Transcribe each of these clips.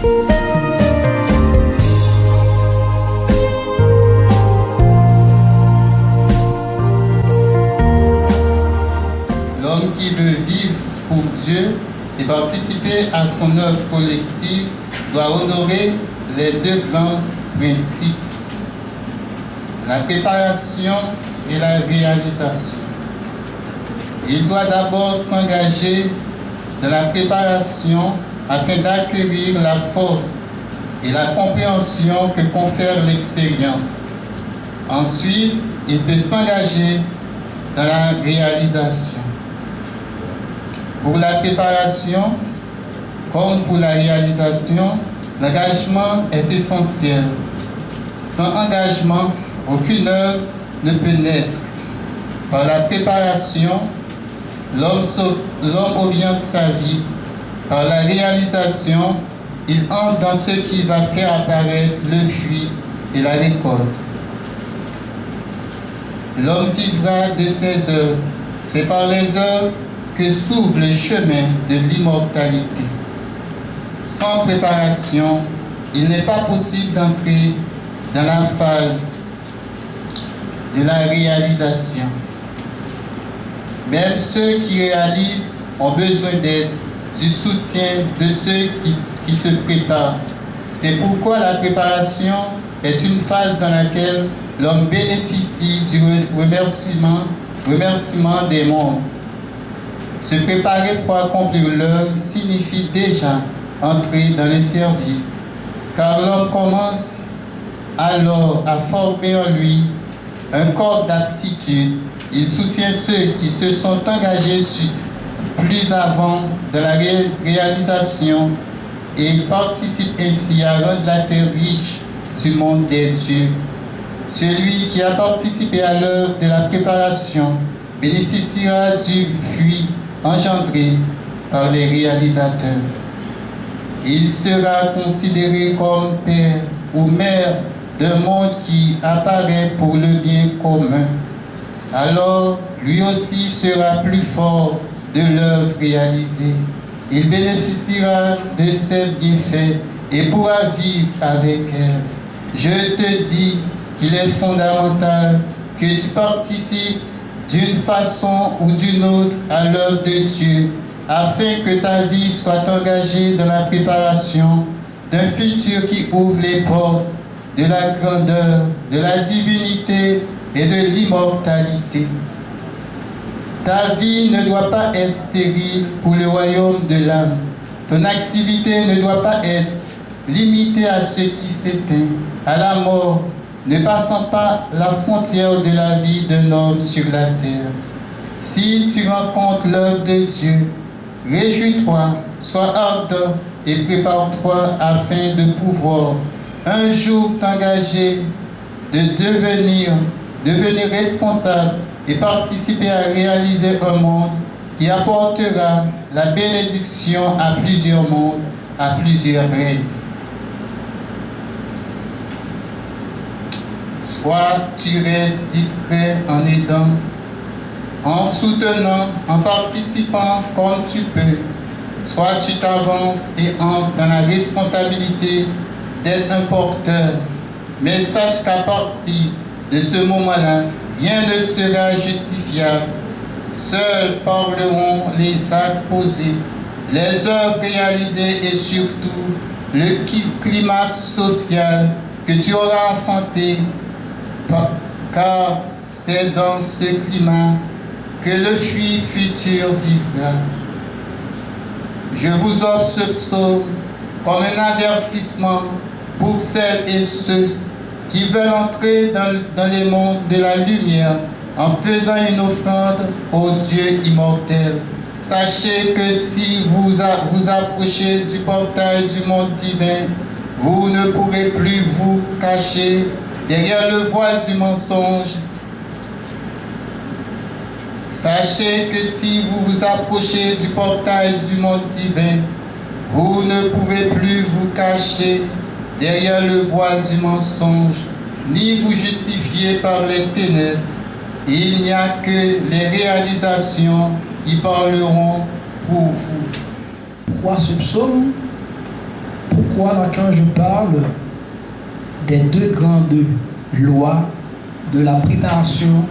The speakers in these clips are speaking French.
L'homme qui veut vivre pour Dieu et participer à son œuvre collective doit honorer les deux grands principes, la préparation et la réalisation. Il doit d'abord s'engager dans la préparation afin d'acquérir la force et la compréhension que confère l'expérience. Ensuite, il peut s'engager dans la réalisation. Pour la préparation, comme pour la réalisation, l'engagement est essentiel. Sans engagement, aucune œuvre ne peut naître. Par la préparation, l'homme oriente sa vie. Par la réalisation, il entre dans ce qui va faire apparaître le fruit et la récolte. L'homme vivra de ses œuvres. C'est par les œuvres que s'ouvre le chemin de l'immortalité. Sans préparation, il n'est pas possible d'entrer dans la phase de la réalisation. Même ceux qui réalisent ont besoin d'aide, du soutien de ceux qui se préparent. C'est pourquoi la préparation est une phase dans laquelle l'homme bénéficie du remerciement des mondes. Se préparer pour accomplir l'œuvre signifie déjà entrer dans le service, car l'homme commence alors à former en lui un corps d'aptitude. Il soutient ceux qui se sont engagés plus avant de la réalisation et participe ainsi à rendre la terre riche du monde des dieux. Celui qui a participé à l'œuvre de la préparation bénéficiera du fruit engendré par les réalisateurs. Il sera considéré comme père ou mère d'un monde qui apparaît pour le bien commun. Alors, lui aussi sera plus fort de l'œuvre réalisée. Il bénéficiera de ses bienfaits et pourra vivre avec elle. Je te dis qu'il est fondamental que tu participes d'une façon ou d'une autre à l'œuvre de Dieu, afin que ta vie soit engagée dans la préparation d'un futur qui ouvre les portes de la grandeur, de la divinité et de l'immortalité. Ta vie ne doit pas être stérile pour le royaume de l'âme. Ton activité ne doit pas être limitée à ce qui s'éteint, à la mort, ne passant pas la frontière de la vie d'un homme sur la terre. Si tu rencontres l'œuvre de Dieu, réjouis-toi, sois ardent et prépare-toi afin de pouvoir un jour t'engager, de devenir responsable et participer à réaliser un monde qui apportera la bénédiction à plusieurs mondes, à plusieurs règnes. Soit tu restes discret en aidant, en soutenant, en participant comme tu peux. Soit tu t'avances et entres dans la responsabilité d'être un porteur. Mais sache qu'à partir de ce moment-là, rien ne sera justifiable. Seuls parleront les actes posés, les œuvres réalisées et surtout le climat social que tu auras enfanté, car c'est dans ce climat que le fruit futur vivra. Je vous offre ce psaume comme un avertissement pour celles et ceux qui veulent entrer dans les mondes de la lumière en faisant une offrande au Dieu immortel. Sachez que si vous vous approchez du portail du monde divin, vous ne pourrez plus vous cacher derrière le voile du mensonge. Sachez que si vous vous approchez du portail du monde divin, vous ne pouvez plus vous cacher derrière le voile du mensonge, ni vous justifier par les ténèbres. Il n'y a que les réalisations qui parleront pour vous. Pourquoi ce psaume? Pour pourquoi l'archange parle des deux grandes lois de la préparation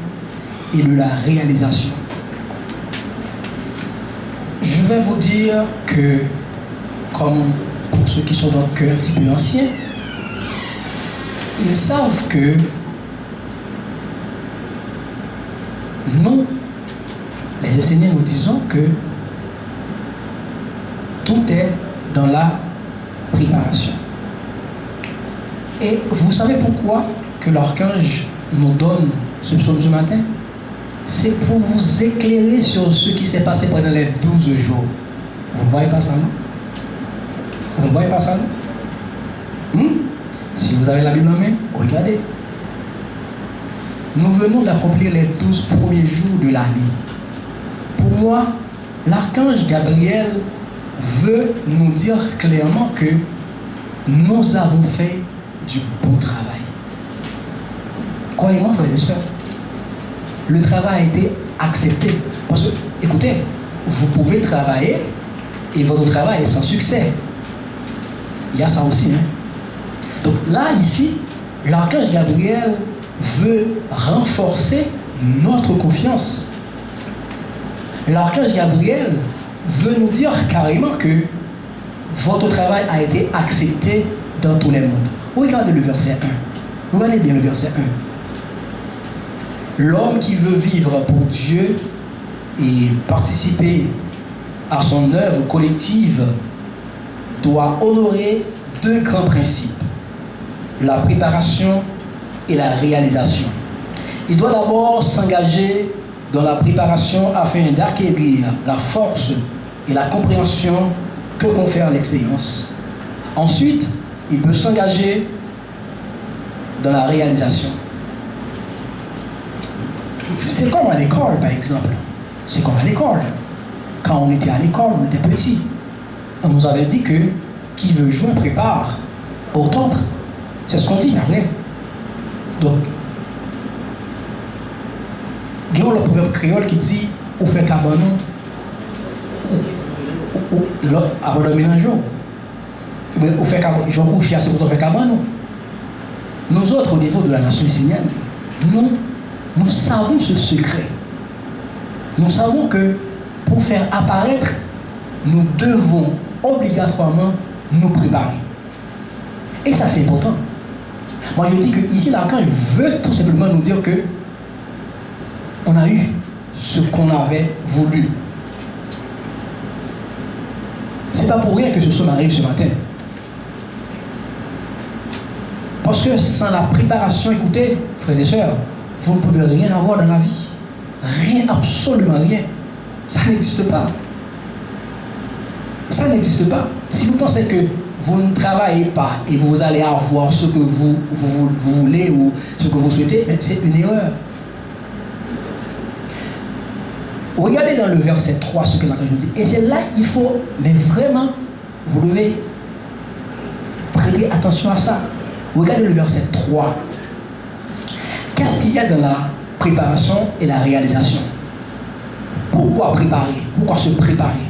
et de la réalisation. Je vais vous dire que, comme pour ceux qui sont dans le cœur un petit peu anciens, ils savent que nous, les enseignants, nous disons que tout est dans la préparation. Et vous savez pourquoi que l'archange nous donne ce psaume ce matin? C'est pour vous éclairer sur ce qui s'est passé pendant les 12 jours. Vous ne voyez pas ça, non? Vous ne voyez pas ça, non? Si vous avez la Bible en main, regardez. Nous venons d'accomplir les 12 premiers jours de l'année. Pour moi, l'archange Gabriel veut nous dire clairement que nous avons fait du bon travail. Croyez-moi, frères et sœurs, le travail a été accepté. Parce que, écoutez, vous pouvez travailler et votre travail est sans succès. Il y a ça aussi. Donc là, ici, l'archange Gabriel veut renforcer notre confiance. L'archange Gabriel veut nous dire carrément que votre travail a été accepté dans tous les mondes. Regardez le verset 1. Regardez bien le verset 1. L'homme qui veut vivre pour Dieu et participer à son œuvre collective doit honorer deux grands principes, la préparation et la réalisation. Il doit d'abord s'engager dans la préparation afin d'acquérir la force et la compréhension que confère l'expérience. Ensuite, il peut s'engager dans la réalisation. C'est comme à l'école, par exemple. C'est comme à l'école. Quand on était à l'école, on était petit. On nous avait dit que qui veut jouer prépare au temple. C'est ce qu'on dit, après. Donc, il y a le proverbe créole qui dit ou fait cabanon, ou avant de mélanger. Ou fait cabanon, j'en couche à ce que vous faites cabanon. Nous autres, au niveau de la nation islamienne, nous savons ce secret. Nous savons que pour faire apparaître, nous devons obligatoirement nous préparer. Et ça, c'est important. Moi, je dis que ici, l'archange veut tout simplement nous dire que on a eu ce qu'on avait voulu. C'est pas pour rien que ce soir arrive ce matin. Parce que sans la préparation, écoutez, frères et sœurs, vous ne pouvez rien avoir dans la vie. Rien, absolument rien. Ça n'existe pas. Ça n'existe pas. Si vous pensez que vous ne travaillez pas et vous allez avoir ce que vous voulez ou ce que vous souhaitez, c'est une erreur. Regardez dans le verset 3 ce que l'archange nous dit. Et c'est là qu'il faut, mais vraiment, vous devez prêter attention à ça. Regardez le verset 3. Qu'est-ce qu'il y a dans la préparation et la réalisation? Pourquoi préparer? Pourquoi se préparer?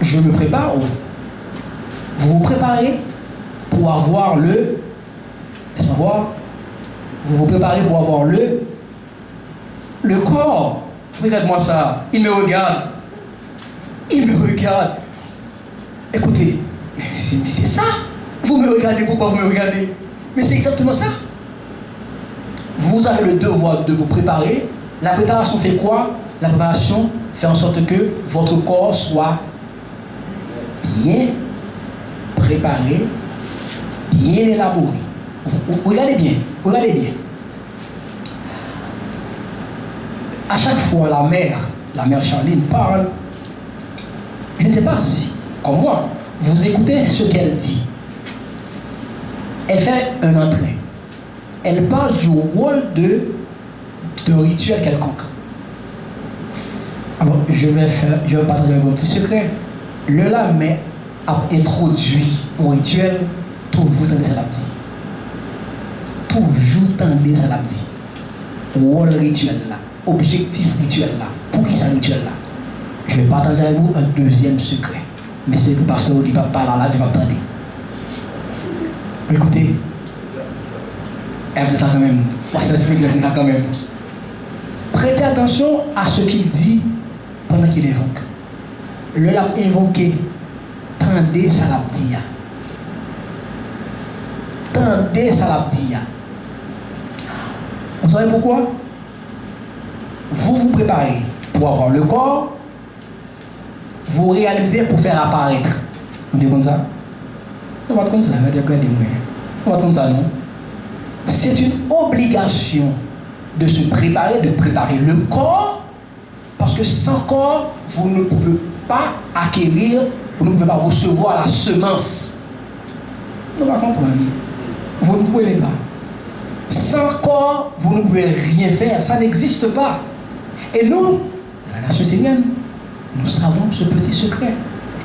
Je me prépare. Vous vous préparez pour avoir le... Laisse-moi voir. Vous vous préparez pour avoir le corps. Regarde-moi ça. Il me regarde. Il me regarde. Écoutez, mais c'est ça. Vous me regardez. Pourquoi vous me regardez? Mais c'est exactement ça. Vous avez le devoir de vous préparer. La préparation fait quoi? La préparation fait en sorte que votre corps soit bien préparé, bien élaboré. Regardez bien, regardez bien. À chaque fois, la mère Charline parle, je ne sais pas si, comme moi, vous écoutez ce qu'elle dit. Elle fait un entrain. Elle parle du rôle d'un rituel quelconque. Alors, je vais partager un petit secret. Le lame a introduit un rituel, toujours tendez ça l'a dit. Toujours tendez ça l'a dit. Rôle rituel là, objectif rituel là. Pour qui ça rituel là? Je vais partager avec vous un deuxième secret. Mais c'est que le pasteur dit pas parler là, je vais m'attendre. Écoutez, elle dit ça quand même. Pasteur Smith dit ça quand même. Prêtez attention à ce qu'il dit pendant qu'il évoque. Le l'a invoqué. Tendez ça l'a dit. Tendez ça l'a dit. Vous savez pourquoi? Vous vous préparez pour avoir le corps, vous réalisez pour faire apparaître. Vous dites comme ça? On va comme ça, on va comme ça, non? C'est une obligation de se préparer, de préparer le corps, parce que sans corps, vous ne pouvez pas acquérir, vous ne pouvez pas recevoir la semence. Vous ne pouvez pas comprendre. Vous ne pouvez pas. Sans corps, vous ne pouvez rien faire. Ça n'existe pas. Et nous, la nation syrienne, nous savons ce petit secret.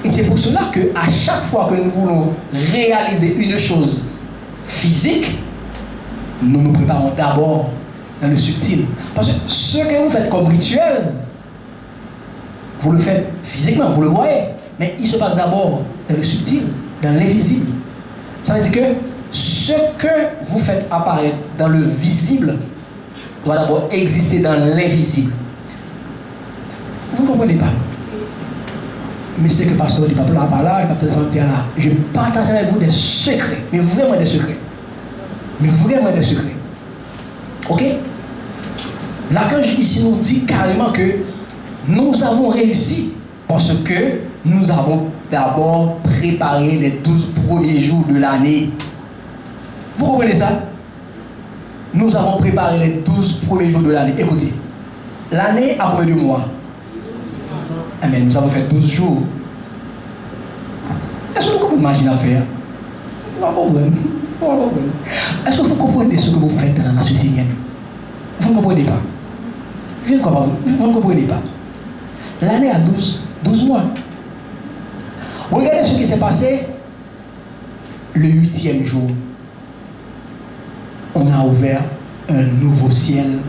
Et c'est pour cela qu'à chaque fois que nous voulons réaliser une chose physique, nous nous préparons d'abord dans le subtil. Parce que ce que vous faites comme rituel, vous le faites physiquement, vous le voyez. Mais il se passe d'abord dans le subtil, dans l'invisible. Ça veut dire que ce que vous faites apparaître dans le visible doit d'abord exister dans l'invisible. Vous ne comprenez pas? Mais c'est que le pasteur dit pas là, il va sentir là. Je partage avec vous des secrets, mais vraiment des secrets. Mais vraiment des secrets. Ok? L'archange ici nous dit carrément que nous avons réussi parce que nous avons d'abord préparé les 12 premiers jours de l'année. Vous comprenez ça? Nous avons préparé les 12 premiers jours de l'année. Écoutez, l'année a combien de mois? Mais nous avons fait 12 jours. Est-ce que vous pouvez imaginer à faire? Pas de problème. Est-ce que vous comprenez ce que vous faites dans la nation syrienne? Vous ne comprenez pas. Je ne comprends pas. Vous ne comprenez pas. L'année a 12 mois. Regardez ce qui s'est passé le 8e jour. On a ouvert un nouveau ciel.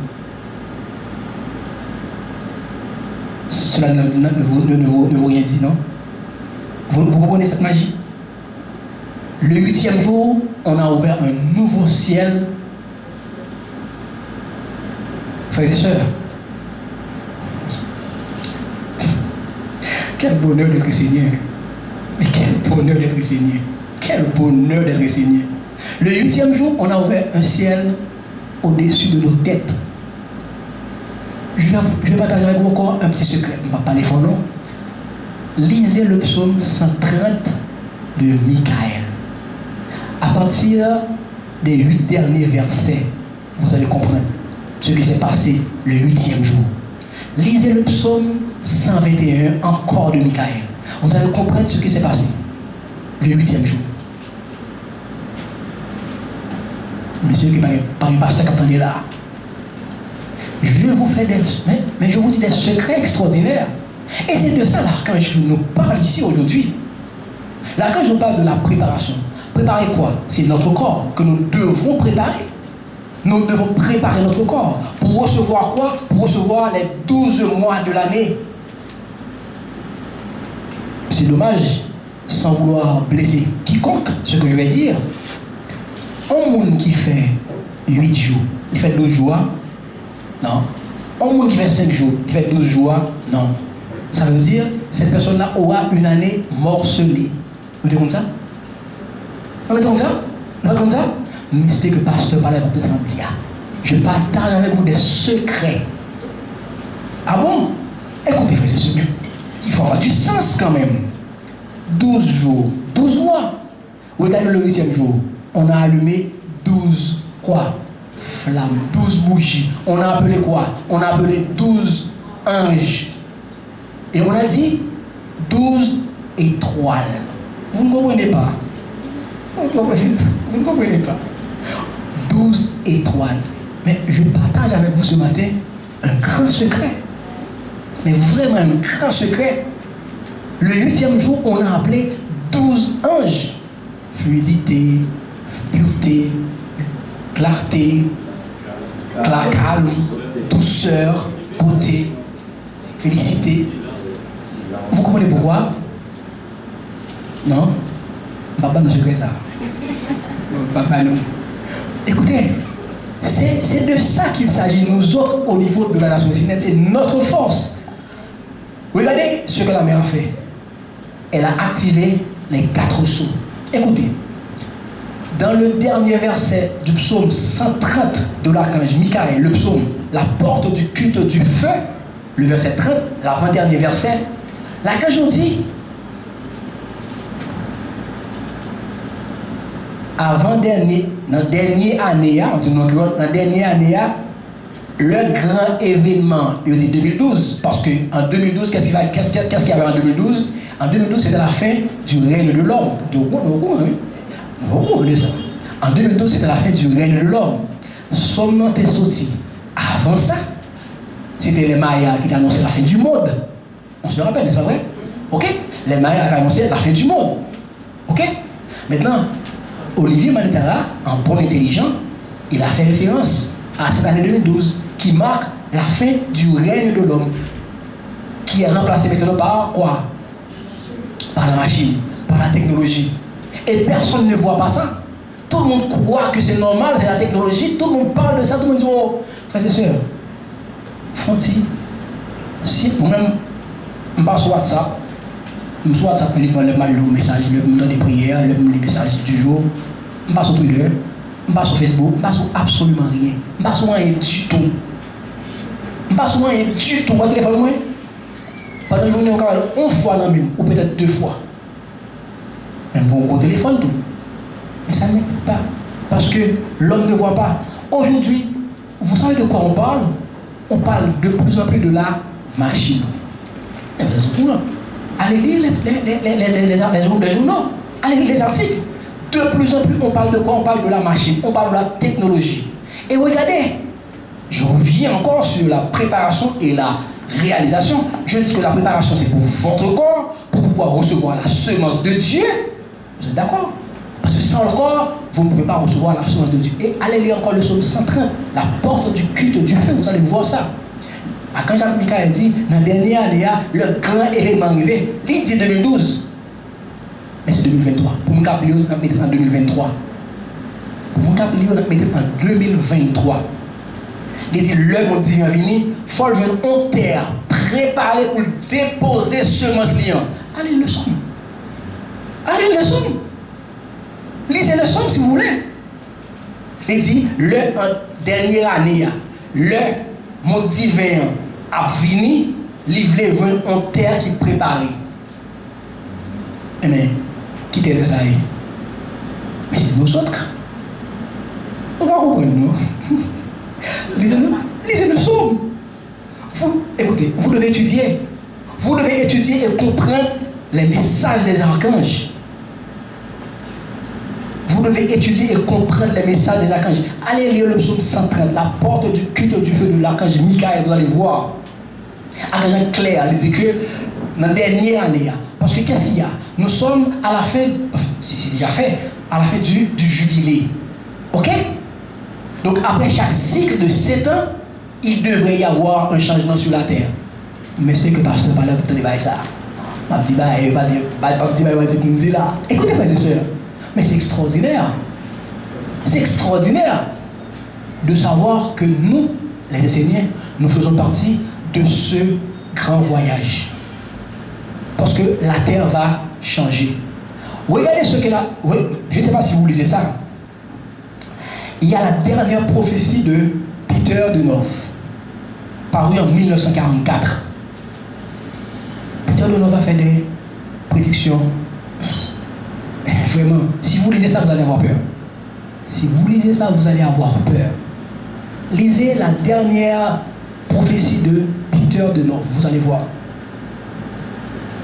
Cela ne vous rien dit, non? Vous comprenez cette magie? Le 8e jour, on a ouvert un nouveau ciel. Frères et sœurs, quel bonheur d'être Seigneur! Mais quel bonheur d'être Seigneur! Quel bonheur d'être Seigneur! Le 8e jour, on a ouvert un ciel au-dessus de nos têtes. Je vais partager avec vous encore un petit secret. On ne va pas les fondre. Lisez le psaume 130 de Michaël. À partir des 8 derniers versets, vous allez comprendre ce qui s'est passé le 8e jour. Lisez le psaume 121 encore de Michaël. Vous allez comprendre ce qui s'est passé le 8e jour. Monsieur qui parle pas ce qu'attendez là. Je vous fais mais je vous dis des secrets extraordinaires. Et c'est de ça l'archange nous parle ici aujourd'hui. L'archange nous parle de la préparation. Préparer quoi? C'est notre corps que nous devons préparer. Nous devons préparer notre corps. Pour recevoir quoi? Pour recevoir les 12 mois de l'année. C'est dommage, sans vouloir blesser quiconque, ce que je vais dire. Un monde qui fait 8 jours, il fait 12 jours, non. Un monde qui fait 5 jours, il fait 12 jours, non. Ça veut dire cette personne-là aura une année morcelée. Vous dites comme ça? On est comme ça? On est comme ça? Mais c'est que le pasteur parlait de Santia. Je partage avec vous des secrets. Ah bon? Écoutez, frère, c'est mieux. Il faut avoir du sens quand même. 12 jours, 12 mois. Regardez le 8e jour. On a allumé 12 quoi? Flammes, 12 bougies. On a appelé quoi? On a appelé 12 anges. Et on a dit 12 étoiles. Vous ne comprenez pas? Vous ne comprenez pas? 12 étoiles. Mais je partage avec vous ce matin un grand secret. Mais vraiment un grand secret. Le 8e jour, on a appelé 12 anges. Fluidité, pureté, clarté, calme, douceur, beauté, félicité. Vous comprenez pourquoi? Non? Papa ne se fait ça. Papa non. Écoutez, c'est de ça qu'il s'agit, nous autres, au niveau de la nation palestinienne, c'est notre force. Regardez ce que la mère a fait. Elle a activé les 4 sceaux. Écoutez, dans le dernier verset du psaume 130 de l'archange Michael, le psaume, la porte du culte du feu, le verset 30, l'avant-dernier verset, l'archange nous dit, avant-dernier, dans la dernière année, le grand événement, il dit 2012, parce qu'en 2012, qu'est-ce qu'il y avait en 2012? En 2012, c'était la fin du règne de l'homme. En 2012, c'était la fin du règne de l'homme. Somme est sorti. Avant ça, c'était les Mayas qui annonçaient la fin du monde. On se rappelle, c'est vrai? Ok? Les Mayas qui annonçaient la fin du monde. Ok? Maintenant, Olivier Manitara, en bon intelligent, il a fait référence à cette année 2012 qui marque la fin du règne de l'homme, qui est remplacé maintenant par quoi? Par la machine, par la technologie. Et personne ne voit pas ça. Tout le monde croit que c'est normal, c'est la technologie, tout le monde parle de ça, tout le monde dit, oh, frères et sœurs, font-ils, si moi-même, je passe sur WhatsApp, sur WhatsApp, je prends le message, le temps des prières, les messages du jour, je passe sur Twitter, je passe sur Facebook, je passe sur absolument rien. Je passe sur rien du tout. Je passe sur rien du tout. Vous voyez téléphone moi? Pendant une journée, on parle une fois dans même, ou peut-être 2 fois. Un bon téléphone tout. Mais ça ne m'aide pas. Parce que l'homme ne voit pas. Aujourd'hui, vous savez de quoi on parle? On parle de plus en plus de la machine. Et bien, allez lire les journaux. Allez lire les articles. De plus en plus, on parle de quoi? On parle de la machine. On parle de la technologie. Et regardez, je reviens encore sur la préparation et la réalisation. Je dis que la préparation, c'est pour votre corps, pour pouvoir recevoir la semence de Dieu. Vous êtes d'accord? Parce que sans le corps, vous ne pouvez pas recevoir la semence de Dieu. Et allez lire encore le psaume 130, la porte du culte du feu, vous allez voir ça. Quand Jacques Michael dit, dans la dernière année, le grand événement arrivé, il dit 2012. Mais c'est 2023. Pour mon cap, on va mettre en 2023. Pour mon cap, on va mettre en 2023. Il dit, le monde divin venu, il faut le jeune en terre, préparé pour déposer semence liant. Allez le somme. Allez le somme. Lisez le somme si vous voulez. Il dit, le dernière année, le monde divin a fini, livrer en terre qui est préparée. Mais, quittez ça. Mais c'est nous autres. On va comprendre, nous. Lisez le psaume. Écoutez, vous devez étudier. Vous devez étudier et comprendre les messages des archanges. Vous devez étudier et comprendre les messages des archanges. Allez lire le psaume 130, la porte du culte du feu de l'archange Michael, vous allez voir. Archange clair, il dit que dans la dernière année, parce que qu'est-ce qu'il y a? Nous sommes à la fin, c'est déjà fait, à la fin du jubilé. Ok? Donc après chaque cycle de 7 ans, il devrait y avoir un changement sur la terre. Mais c'est que pasteur pas là pour te dire ça. Écoutez frères et sœurs, mais c'est extraordinaire. C'est extraordinaire de savoir que nous, les Esséniens, nous faisons partie de ce grand voyage. Parce que la terre va changer. Regardez ce qu'elle a. Oui, je ne sais pas si vous lisez ça. Il y a la dernière prophétie de Peter de North, parue en 1944. Peter de North a fait des prédictions. Vraiment, si vous lisez ça, vous allez avoir peur. Si vous lisez ça, vous allez avoir peur. Lisez la dernière prophétie de Peter de North, vous allez voir.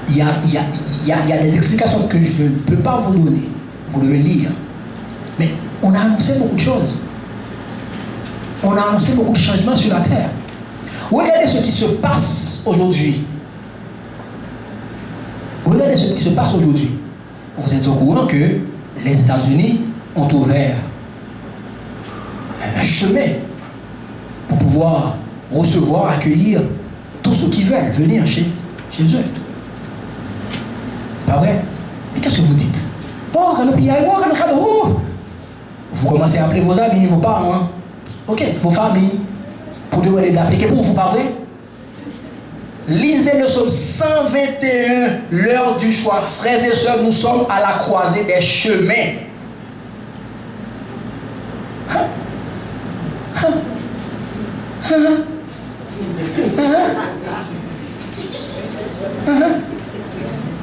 Il y a des explications que je ne peux pas vous donner. Vous devez lire. Mais on a annoncé beaucoup de choses. On a annoncé beaucoup de changements sur la terre. Regardez ce qui se passe aujourd'hui. Regardez ce qui se passe aujourd'hui. Vous êtes au courant que les États-Unis ont ouvert un chemin pour pouvoir recevoir, accueillir tous ceux qui veulent venir chez eux. Pas vrai? Mais qu'est-ce que vous dites? Oh, quand vous commencez à appeler vos amis, vos parents, ok, vos familles, pour demander d'appliquer pour vous, pas vrai? Lisez le psaume 121, l'heure du choix. Frères et sœurs, nous sommes à la croisée des chemins.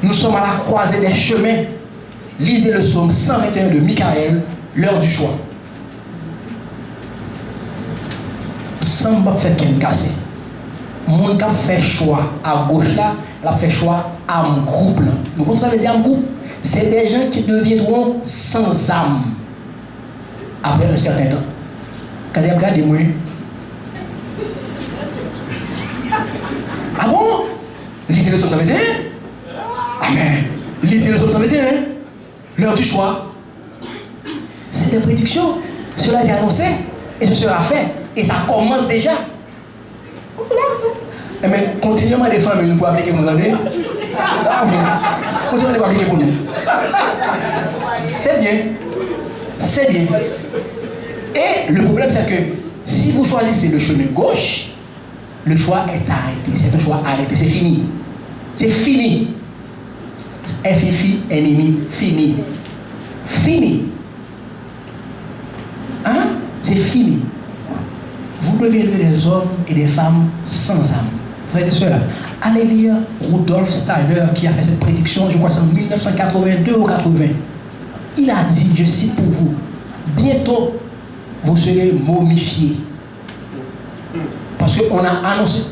Nous sommes à la croisée des chemins. Lisez le psaume 121 de Michael, l'heure du choix. Sans pas faire qu'un cassé. Mon cap fait choix à gauche là, l'a fait choix à un groupe là. Nous comment ça veut dire un groupe? C'est des gens qui deviendront sans âme après un certain temps. Quand vous regardez moi. Ah bon? Lisez le psaume 121? Amen. Lisez le psaume 121, l'heure du choix. C'est des prédictions. Cela est annoncé et ce sera fait. Et ça commence déjà. Mais continuons à défendre nous pour appliquer nos années. Continuons à appliquer pour nous. C'est bien. C'est bien. Et le problème, c'est que si vous choisissez le chemin gauche, le choix est arrêté. C'est un choix arrêté. C'est fini. C'est fini. FIFI, ennemi, fini. Fini. Hein? C'est fini. Vous deviendrez des hommes et des femmes sans âme. Frères et sœurs, allez lire Rudolf Steiner qui a fait cette prédiction, je crois que c'est en 1982 ou 80. Il a dit, je cite pour vous, bientôt vous serez momifiés. Parce qu'on a annoncé,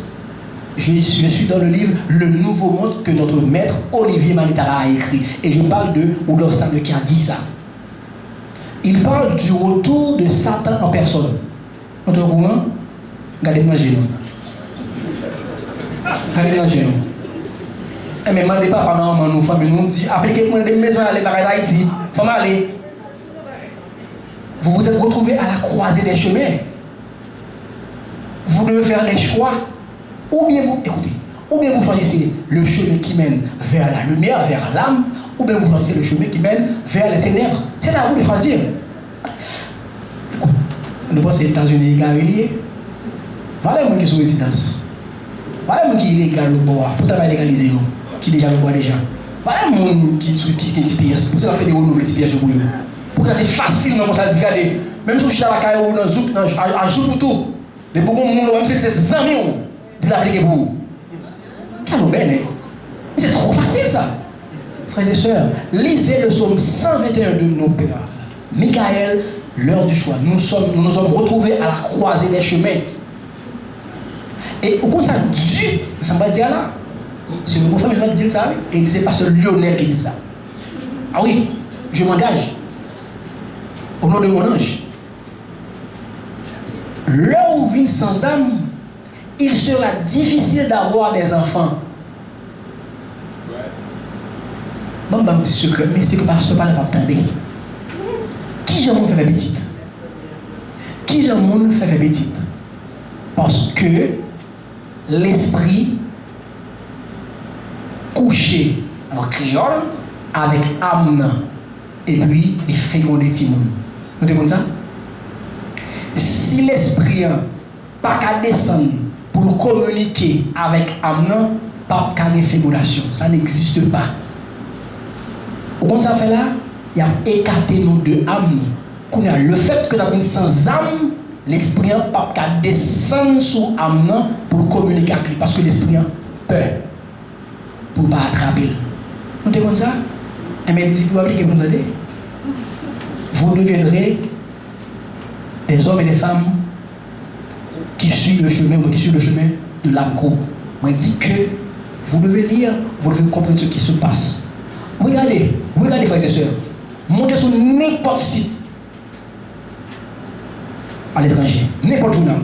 je suis dans le livre Le Nouveau Monde que notre maître Olivier Manitara a écrit. Et je parle de Rudolf Steiner qui a dit ça. Il parle du retour de Satan en personne. Notre courant, regardez-moi le génome. Regardez-moi le génome. Mais ne demandez pas pendant nos familles, nous dit appliquez-moi des maisons à l'Haïti. Il faut aller. Vous vous êtes retrouvés à la croisée des chemins. Vous devez faire les choix. Ou bien vous, écoutez, ou bien vous choisissez le chemin qui mène vers la lumière, vers l'âme, ou bien vous choisissez le chemin qui mène vers les ténèbres. C'est à vous de choisir. Nous pensons que les États-Unis sont liés. Voilà les gens qui sont résidence. Voilà les gens qui sont illégaux au bois. Pour ça, va légaliser. Qui déjà le bois déjà. Voilà les gens qui sont TPS. Pour ça, on fait des renouvelés TPS pour eux. Pour ça, c'est facile, non, ça dit, regardez. Même si je suis à la caille ou dans Zouk, à Zouk pour tout. Les beaucoup de monde, même si c'est 100 millions, ils l'appliquent pour vous. Quelle belle, hein? C'est trop facile, ça. Frères et sœurs, lisez le psaume 121 de nos pères. Michael, l'heure du choix. Nous nous sommes retrouvés à la croisée des chemins. Et au contraire, Dieu, ça ne va pas dire là. C'est le prophète qui dit ça, et c'est pas ce Lionel qui dit ça. Ah oui, je m'engage. Au nom de mon ange. L'heure où vit sans âme, il sera difficile d'avoir des enfants. Bon, un petit secret, mais c'est que parce que je ne pas attendre. Qui j'ai mon fait petite? Qui j'ai mon fait petite? Parce que l'esprit couché en créole avec âme et puis il fécondé Timon. Vous comprenez ça? Si l'esprit n'a pas qu'à descendre pour communiquer avec âme, pas qu'à fécondation. Ça n'existe pas. Comment ça fait là? Il y a écarté nos deux âmes. Le fait que nous avons sans âme, l'esprit n'a pas qu'à descendre sous âme pour communiquer avec lui. Parce que l'esprit a peur pour ne pas attraper. Vous comprenez ça? Et bien, si vous appliquez, vous entendez? Vous deviendrez des hommes et des femmes qui suivent le chemin de l'âme groupe. On dit que vous devez lire, vous devez comprendre ce qui se passe. Regardez, frères et sœurs, montez sur n'importe site à l'étranger, n'importe journal.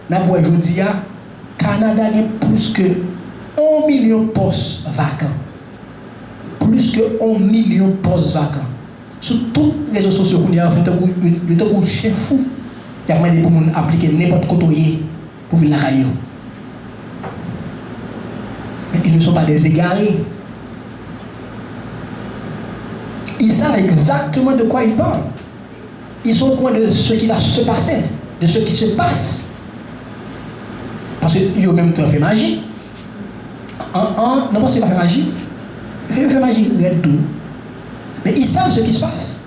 N'importe je dis, Canada a plus que 1 million de postes vacants. Plus que 1 million de postes vacants. Sur tous les réseaux sociaux, il y a un chef fou. Il y a demandé pour nous appliquer n'importe quoi pour venir la caillou. Mais ils ne sont pas des égarés. Ils savent exactement de quoi ils parlent. Ils sont au courant de ce qui va se passer, de ce qui se passe. Parce qu'ils ont même temps fait magie. Non, pas c'est pas fait magie. Ils fait magie, rien tout. Mais ils savent ce qui se passe.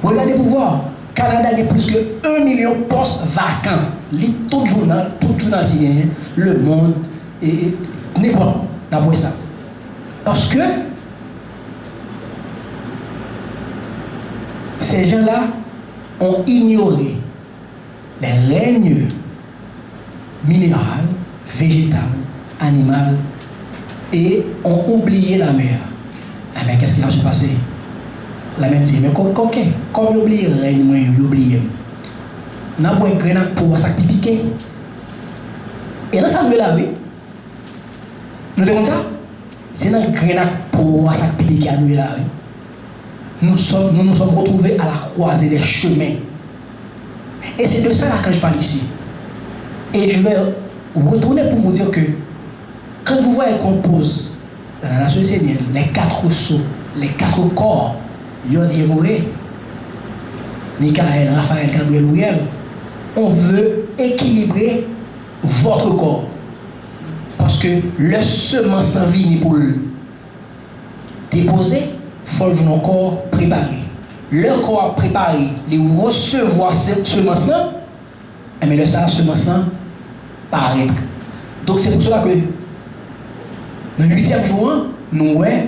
Regardez pour voir. Canada a plus que 1 million de postes vacants. Lis tout journal qui vient, Le Monde, et n'importe quoi. Ça. Parce que ces gens-là ont ignoré les règnes minéral, végétal, animal et ont oublié la mer. Ah mais qu'est-ce qui va se passer? La mer dit, mais comme ils oublient le règne, ils oublient. Nous avons un grenade pour ça qui pique. Et dans ça, nous là, oui. Nous devons ça? C'est dans le grenade pour ça qui pique à nous là, oui. Nous nous sommes retrouvés à la croisée des chemins. Et c'est de ça là que je parle ici. Et je vais retourner pour vous dire que quand vous voyez qu'on pose dans la nation sénienne les 4 sceaux, les 4 corps, Yod Yévoré, Michael, Raphaël, Gabriel, Uriel, on veut équilibrer votre corps. Parce que le semence en vie pour le déposer, il faut que notre corps préparé. Le corps préparé, les recevoir cette semence-là, mais le semence-là paraît. Donc c'est pour cela que dans le 8e jour, nous avons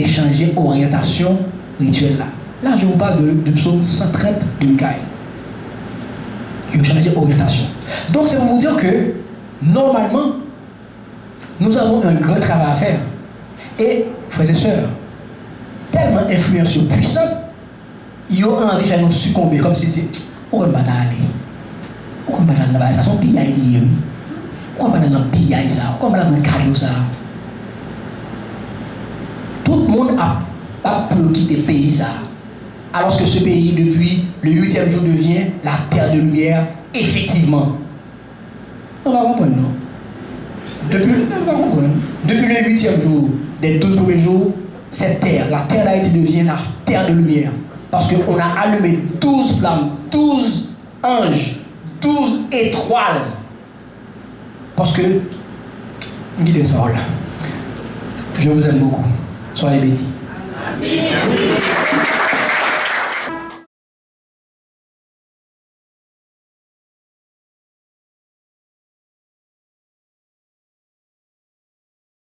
changé orientation rituelle là. Là, je vous parle du psaume 130 de Michael. Ils ont changé orientation. Donc c'est pour vous dire que normalement, nous avons un grand travail à faire. Et, frères et sœurs, tellement influenceurs puissants, ils ont envie de faire nous succomber, comme si c'était, on va pas aller. On va pas aller, ça sont pillailles liés. On va pas aller dans le pillaille ça, on va pas aller dans le caillou ça. Tout le monde a pu quitter le pays ça. Alors que ce pays, depuis le 8e jour, devient la terre de lumière, effectivement. On va comprendre, non? Depuis le 8e jour, des 12 premiers jours, cette terre, la terre d'Haïti devient la terre de lumière. Parce qu'on a allumé 12 flammes, 12 anges, 12 étoiles. Parce que, guidez ça, là. Je vous aime beaucoup. Soyez bénis. Amen.